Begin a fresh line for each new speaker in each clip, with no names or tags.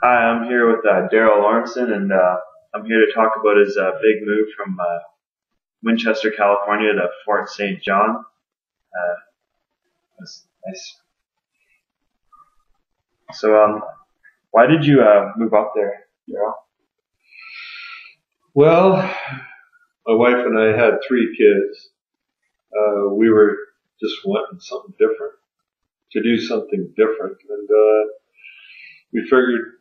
Hi, I'm here with Derril Lawrenson, and I'm here to talk about his big move from Winchester, California to Fort St. John. That's nice. So, why did you move up there, Derril?
Well, my wife and I had three kids. We were just wanting something different, to do something different. And we figured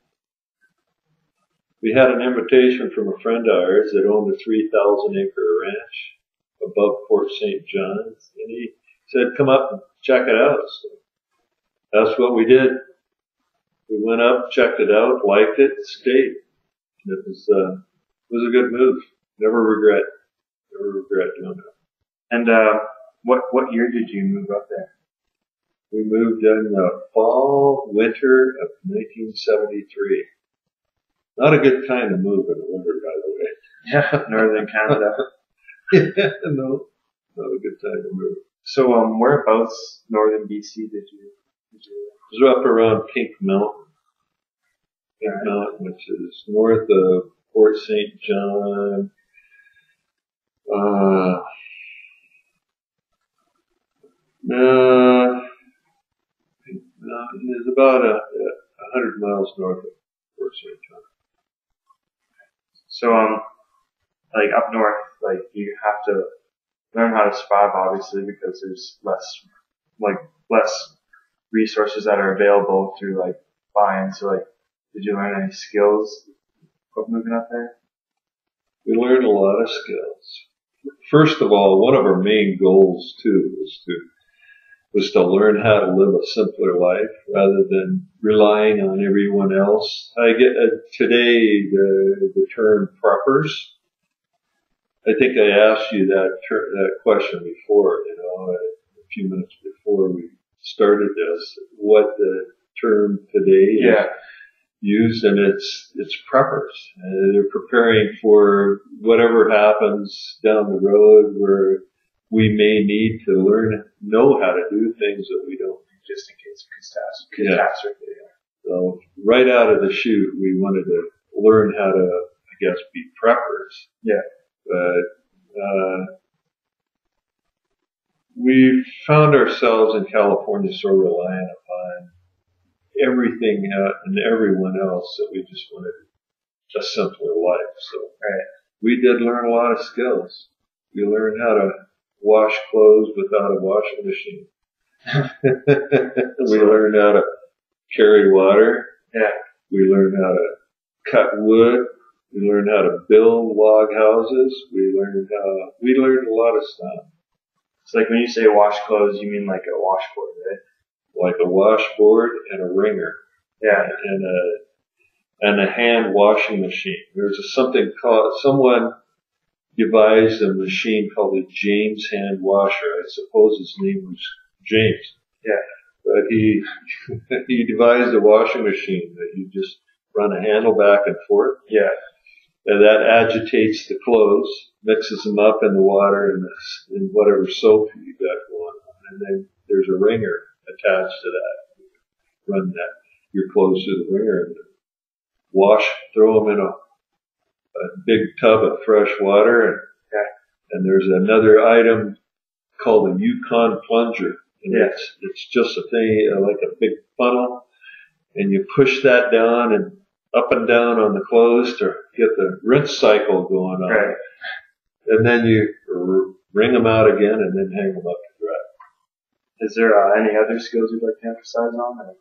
we had an invitation from a friend of ours that owned a 3,000 acre ranch above Fort St. John's. And he said, come up and check it out. So that's what we did. We went up, checked it out, liked it, stayed. And it was a good move. Never regret doing it.
And what year did you move up there?
We moved in the winter of 1973. Not a good time to move in the winter, by the way.
Yeah, Northern Canada.
Yeah, no, not a good time to move.
So, whereabouts Northern BC did you?
It was up around Pink Mountain. Pink Mountain, which is north of Fort St. John. Pink Mountain is about 100 miles north of Fort St. John.
So, like up north, like you have to learn how to survive, obviously, because there's less resources that are available through like buying. So, like, did you learn any skills moving up there?
We learned a lot of skills. First of all, one of our main goals too was to learn how to live a simpler life rather than relying on everyone else. I get today the term preppers. I think I asked you that question before, a few minutes before we started this, what the term today is used, and it's preppers. They're preparing for whatever happens down the road where we may need to know how to do things that we don't,
just in case of catastrophe.
Yeah. So right out of the chute, we wanted to learn how to, I guess, be preppers.
Yeah.
But we found ourselves in California so reliant upon everything and everyone else that we just wanted a simpler life. So we did learn a lot of skills. We learned how to wash clothes without a washing machine. We learned how to carry water.
Yeah.
We learned how to cut wood. We learned how to build log houses. We learned a lot of stuff.
It's like when you say wash clothes, you mean like a washboard, right?
Like a washboard and a wringer.
Yeah.
And a hand washing machine. There's someone devised a machine called a James hand washer. I suppose his name was James.
Yeah.
But he devised a washing machine that you just run a handle back and forth.
Yeah.
And that agitates the clothes, mixes them up in the water and whatever soap you've got going on. And then there's a wringer attached to that. Run your clothes through the wringer and throw them in a big tub of fresh water. And there's another item called a Yukon plunger. And it's just a thing, like a big funnel. And you push that down and up and down on the clothes to get the rinse cycle going on.
Right.
And then you wring them out again and then hang them up to dry.
Is there any other skills you'd like to emphasize on?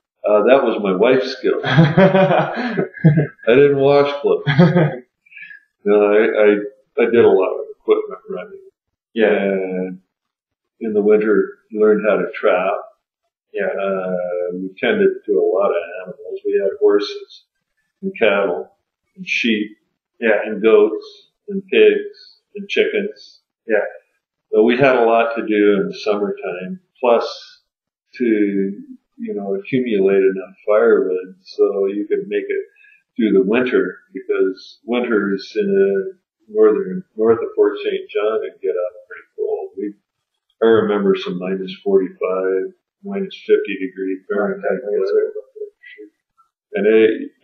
That was my wife's skill. I didn't wash clothes. No, I did a lot of equipment running.
Yeah.
And in the winter, learned how to trap.
Yeah.
We tended to a lot of animals. We had horses and cattle and sheep.
Yeah.
And goats and pigs and chickens.
Yeah.
So we had a lot to do in the summertime, plus to, accumulate enough firewood so you could make it through the winter, because winters in north of Fort St. John would get up pretty cold. I remember some minus 45, minus 50 degree Fahrenheit. And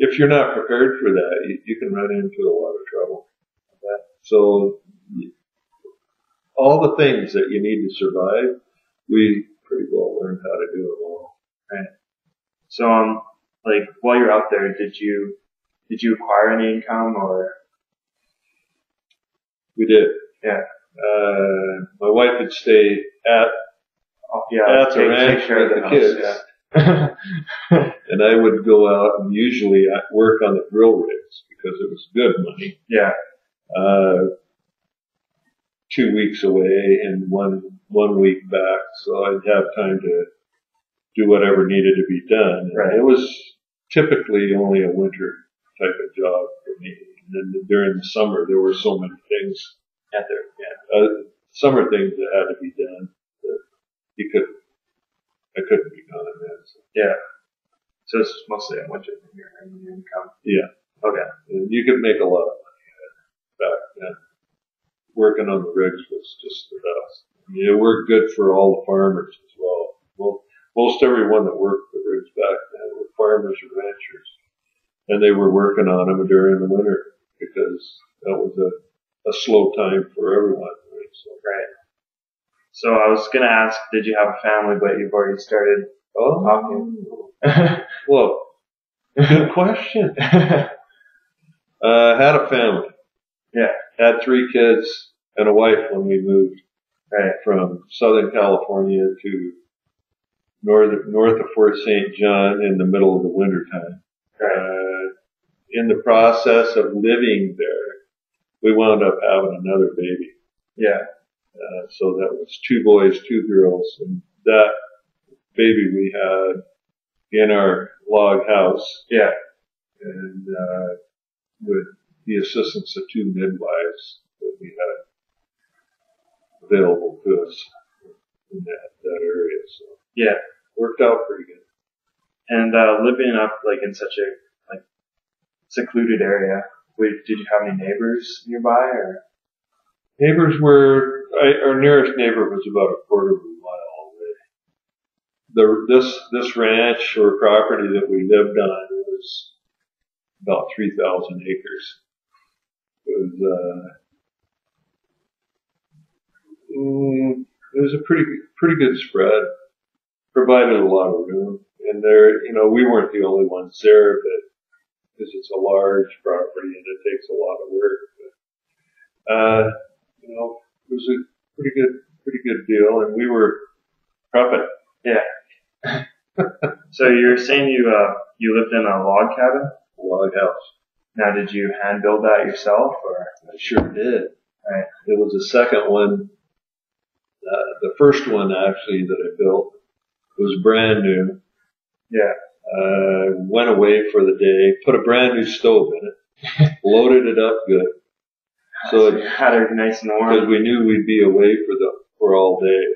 if you're not prepared for that, you can run into a lot of trouble. So all the things that you need to survive, we pretty well learned how to do it all.
Right. So, like, while you're out there, did you acquire any income or?
We did.
Yeah.
My wife would stay at the ranch with the kids. Yeah. And I would go out and usually work on the drill rigs because it was good money.
Yeah.
2 weeks away and one week back, so I'd have time to do whatever needed to be done.
Right.
It was typically only a winter type of job for me. And then during the summer, there were so many things
out there. Yeah.
Summer things that had to be done that I couldn't be gone then. So.
Yeah. So it's mostly a winter thing here, income.
Yeah.
Okay.
And you could make a lot of money back then. Working on the rigs was just the best. I mean, it worked good for all the farmers as well. Well, most everyone that worked the rigs back then were farmers or ranchers. And they were working on them during the winter because that was a slow time for everyone. Right?
So I was going to ask, did you have a family, but you've already started talking?
Well, good question. Had a family.
Yeah.
Had 3 kids and a wife when we moved from Southern California to north of Fort St. John in the middle of the winter time. In the process of living there, we wound up having another baby.
Yeah.
So that was 2 boys, 2 girls, and that baby we had in our log house.
Yeah.
And with the assistance of 2 midwives that we had available to us in that area. So
yeah,
worked out pretty good.
And living up like in such a secluded area, did you have any neighbors nearby or?
Neighbors our nearest neighbor was about a quarter of a mile away. This ranch or property that we lived on was about 3,000 acres. It was a pretty good spread. Provided a lot of room. And there, we weren't the only ones there, but because it's a large property and it takes a lot of work. But, it was a pretty good deal, and we were prepping.
Yeah. So you're saying you lived in a log cabin?
A log house.
Now, did you hand build that yourself, or?
I sure did.
Right.
It was the second one. The first one actually that I built was brand new.
Yeah.
Went away for the day, put a brand new stove in it, loaded it up good. So it
had it nice and warm.
Because we knew we'd be away for all day.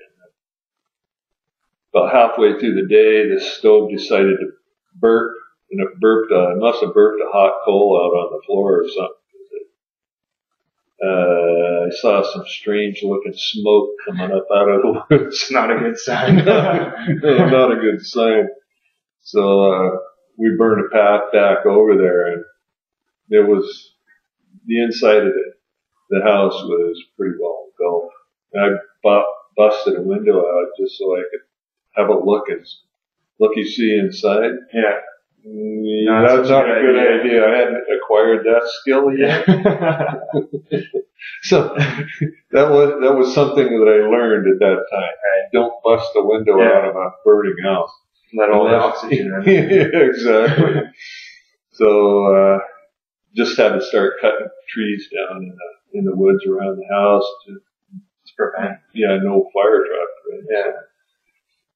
About halfway through the day, the stove decided to burp, and it must have burped a hot coal out on the floor or something. I saw some strange looking smoke coming up out of the woods.
Not a good sign.
No, not a good sign. So, we burned a path back over there, and it was, the inside of the house was pretty well engulfed. And I busted a window out just so I could have a look you see inside.
Yeah.
No, that's not a good idea. I hadn't acquired that skill yet. So that was something that I learned at that time. Don't bust a window out of a burning house.
Let all the oxygen in.
Exactly. So just had to start cutting trees down in the woods around the house to
prevent.
Yeah, no fire truck. Right?
Yeah.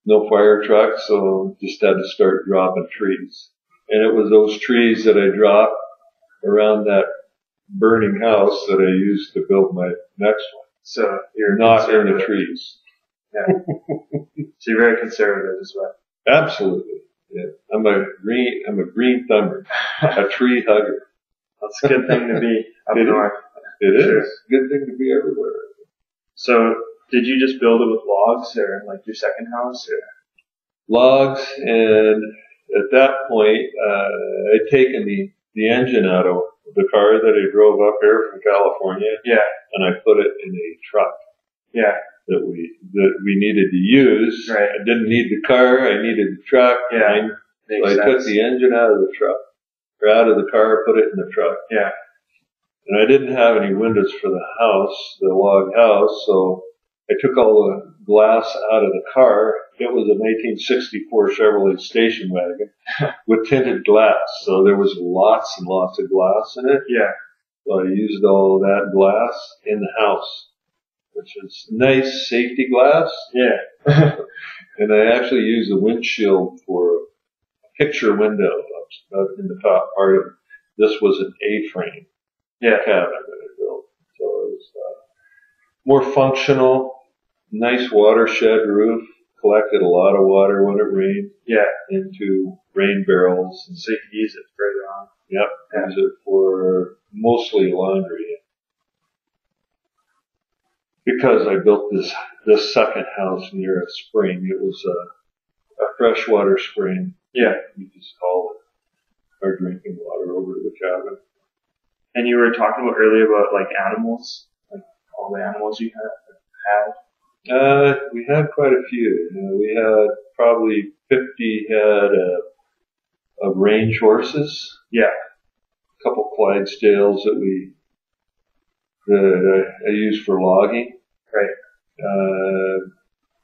No fire truck, so just had to start dropping trees. And it was those trees that I dropped around that burning house that I used to build my next one.
So you're
not in the trees.
Yeah. So you're very conservative as well.
Absolutely. Yeah. I'm a green thumber, a tree hugger.
That's a good thing to be up north.
It is. Good thing to be everywhere.
So did you just build it with logs or like your second house or?
Logs and at that point, I'd taken the engine out of the car that I drove up here from California, and I put it in a truck that we needed to use.
Right.
I didn't need the car, I needed the truck.
Yeah.
So I took the engine out of the truck, or out of the car, put it in the truck.
Yeah.
And I didn't have any windows for the house, the log house, so I took all the glass out of the car. It was a 1964 Chevrolet station wagon with tinted glass, so there was lots and lots of glass in it.
Yeah.
So I used all that glass in the house, which is nice safety glass.
Yeah.
And I actually used the windshield for a picture window up in the top part of it. This was an A-frame cabin that I built. So it was more functional, nice watershed roof, collected a lot of water when it rained into rain barrels.
So you could use it further on.
Yep, use it for mostly laundry. Because I built this second house near a spring, it was a freshwater spring.
Yeah.
We just hauled our drinking water over to the cabin.
And you were talking about earlier about like animals, like all the animals you had.
We had quite a few. We had probably 50 head of range horses. Yeah. A couple Clydesdales that I used for logging. Right.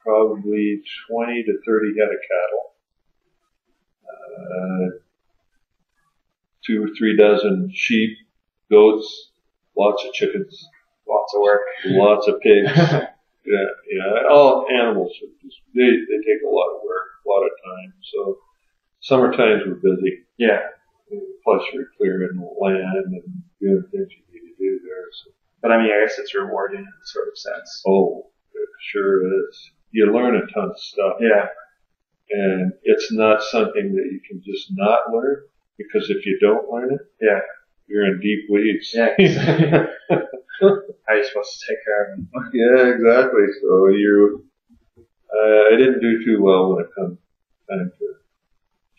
Probably 20 to 30 head of cattle. 2 or 3 dozen sheep, goats, lots of chickens.
Lots of work.
Lots of pigs. Yeah. All animals are just, they take a lot of work, a lot of time. So summer times we're busy. Yeah. Plus you're clearing land and doing things you need to do there. So.
But I mean, I guess it's rewarding in a sort of sense.
Oh, it sure is. You learn a ton of stuff. Yeah. And it's not something that you can just not learn, because if you don't learn it, you're in deep weeds. Yeah.
How are you supposed to take care of them?
Yeah, exactly. So I didn't do too well when it comes time to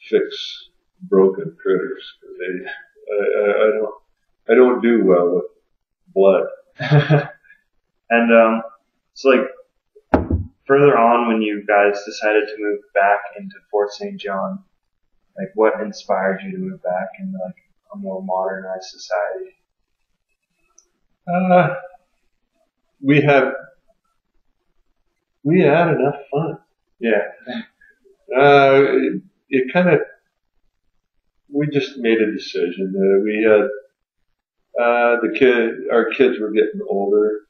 fix broken critters. I don't do well with blood.
And so like further on, when you guys decided to move back into Fort St. John, like what inspired you to move back into like a more modernized society?
We had enough fun. Yeah. It kind of, we just made a decision that we had, our kids were getting older.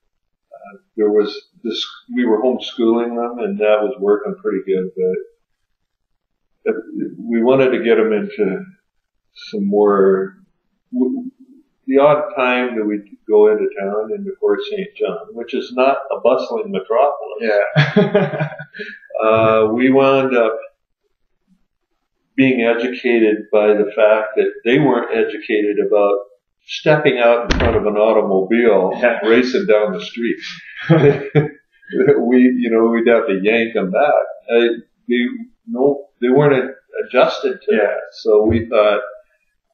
There was this, we were homeschooling them and that was working pretty good, but we wanted to get them into some more, the odd time that we'd go into town, into Fort St. John, which is not a bustling metropolis. Yeah. We wound up being educated by the fact that they weren't educated about stepping out in front of an automobile, racing down the street. We'd have to yank them back. They weren't adjusted to that. So we thought,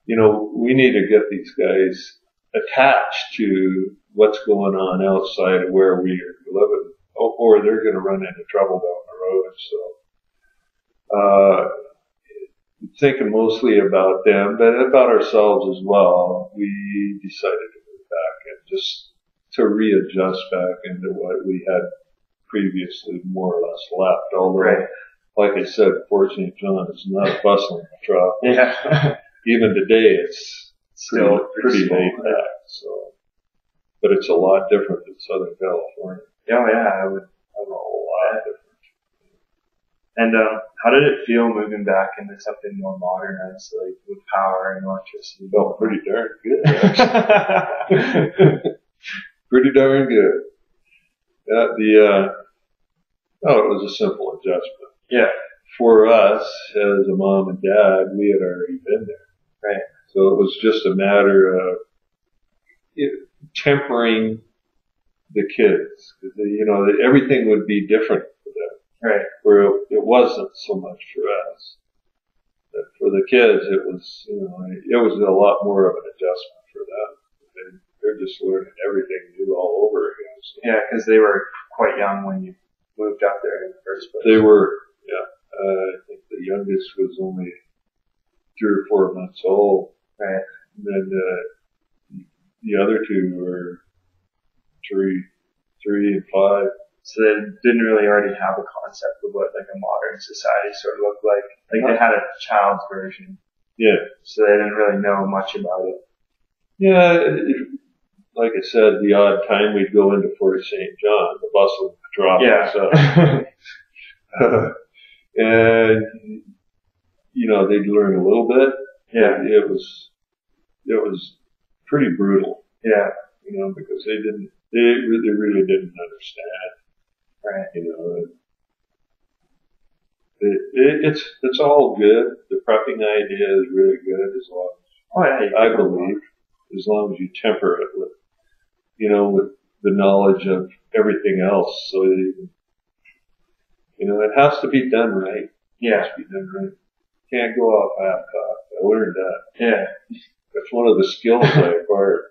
we need to get these guys attached to what's going on outside of where we are living, or they're going to run into trouble down the road. So, thinking mostly about them, but about ourselves as well, we decided to move back and just to readjust back into what we had previously more or less left. Although, like I said, Fort St. John is not a bustling metropolis. Yeah. Even today, it's still pretty laid back. So, but it's a lot different than Southern California.
Oh yeah, a lot different. And how did it feel moving back into something more modernized, like with power and electricity?
It felt pretty darn good. Pretty darn good. It was a simple adjustment. Yeah. For us, as a mom and dad, we had already been there. Right. So it was just a matter of tempering the kids. Everything would be different for them. Right. Where it wasn't so much for us. But for the kids, it was, it was a lot more of an adjustment for them. They're just learning everything new all over again. So.
Yeah, because they were quite young when you moved up there in the first place.
They were, yeah. I think the youngest was only 3 or 4 months old.
Right.
And then the other two were 3 and 5.
So they didn't really already have a concept of what like a modern society sort of looked like. Like they had a child's version.
Yeah.
So they didn't really know much about it.
Yeah, like I said, the odd time we'd go into Fort St. John, the bus would drop us up. And, they'd learn a little bit.
Yeah.
It was pretty brutal.
Yeah.
Because they really didn't understand.
Right.
It's all good. The prepping idea is really good as long as, I believe, as long as you temper it with, with the knowledge of everything else. So, it has to be done right.
Yeah.
It has to be done right. Can't go off half-cocked. I learned that.
Yeah.
That's one of the skills I acquired.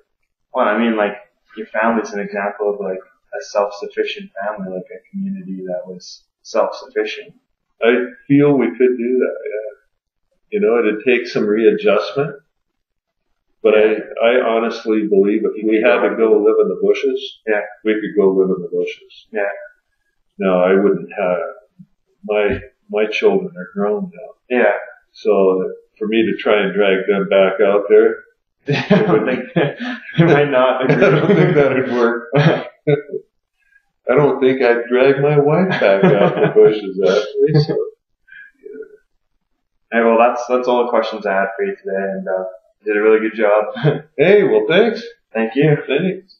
Well, I mean, like, your family's an example of, like, a self-sufficient family, like a community that was self-sufficient.
I feel we could do that, yeah. It'd take some readjustment. But I honestly believe if we had to go live in the bushes,
yeah,
we could go live in the bushes.
Yeah.
No, I wouldn't have. My children are grown now.
Yeah.
So for me to try and drag them back out there,
they might not agree.
I don't think that'd work. I don't think I'd drag my wife back out the bushes actually. So,
yeah. Hey, well, that's all the questions I had for you today, and you did a really good job.
Hey, well, thanks.
Thank you.
Thanks.